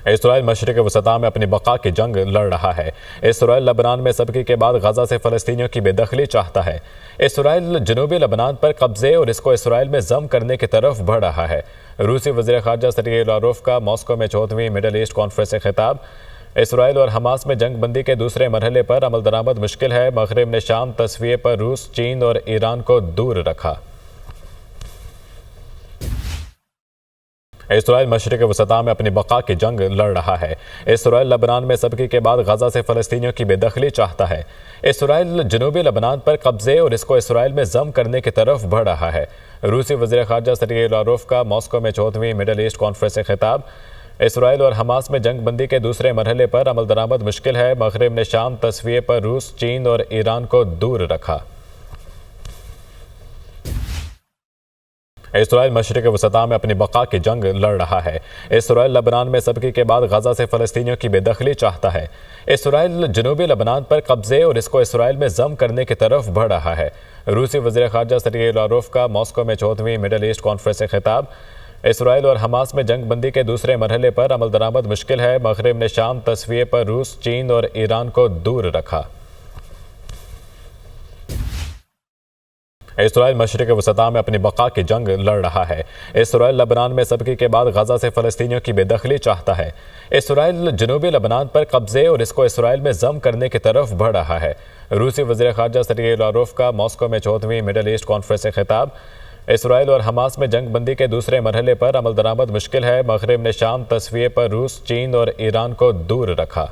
Israel मशरिक़ वसता में अपनी बका की जंग लड़ रहा है। इसराइल लबनान में सबकी के बाद गजा से फ़लस्तीनियों की बेदखली चाहता है। इसराइल जनूबी लबनान पर कब्जे और इसको इसराइल में जम करने की तरफ बढ़ रहा है। रूसी वज़ीर ख़ारजा सर्गेई लारोव का मॉस्को में 4वीं मिडल ईस्ट कॉन्फ्रेंस से खिताब। इसराइल और हमास में जंग बंदी के दूसरे मरहले पर अमल दरामद मुश्किल है। मग़रिब ने शाम तस्वीर पर रूस, चीन और ईरान को दूर रखा। इसराइल मशरिक़ वसता में अपनी बका की जंग लड़ रहा है। इसराइल लबनान में सबकी के बाद गजा से फ़लस्तीनियों की बेदखली चाहता है। इसराइल जनूबी लबनान पर कब्जे और इसको इसराइल में जम करने की तरफ बढ़ रहा है। रूसी वज़ीर ख़ारजा सर्गेई लारोव का मॉस्को में 4वीं मिडल ईस्ट कॉन्फ्रेंस से खिताब। इसराइल और हमास में जंग बंदी के दूसरे मरहले पर अमल दरामद मुश्किल है। मग़रिब ने शाम तस्वीर पर रूस, चीन और ईरान को दूर रखा। इसराइल मशरिक़ वसता में अपनी बका की जंग लड़ रहा है। इसराइल लबनान में सबकी के बाद गजा से फ़लस्तीनियों की बेदखली चाहता है। इसराइल जनूबी लबनान पर कब्जे और इसको इसराइल में जम करने की तरफ बढ़ रहा है। रूसी वज़ीर ख़ारजा सर्गेई लारोव का मॉस्को में 4वीं मिडल ईस्ट कॉन्फ्रेंस से खिताब। इसराइल और हमास में जंग बंदी के दूसरे मरहले पर अमल दरामद मुश्किल है। मग़रिब ने शाम तस्वीर पर रूस, चीन और ईरान को दूर रखा। इसराइल मशरिक़ वसता में अपनी बका की जंग लड़ रहा है। इसराइल लबनान में सबकी के बाद गजा से फ़लस्तीनियों की बेदखली चाहता है। इसराइल जनूबी लबनान पर कब्जे और इसको इसराइल में जम करने की तरफ बढ़ रहा है। रूसी वज़ीर ख़ारजा सर्गेई लारोव का मॉस्को में 4वीं मिडल ईस्ट कॉन्फ्रेंस से खिताब। इसराइल और हमास में जंग बंदी के दूसरे मरहले पर अमल दरामद मुश्किल है। मग़रिब ने शाम तस्वीर पर रूस, चीन और ईरान को दूर रखा।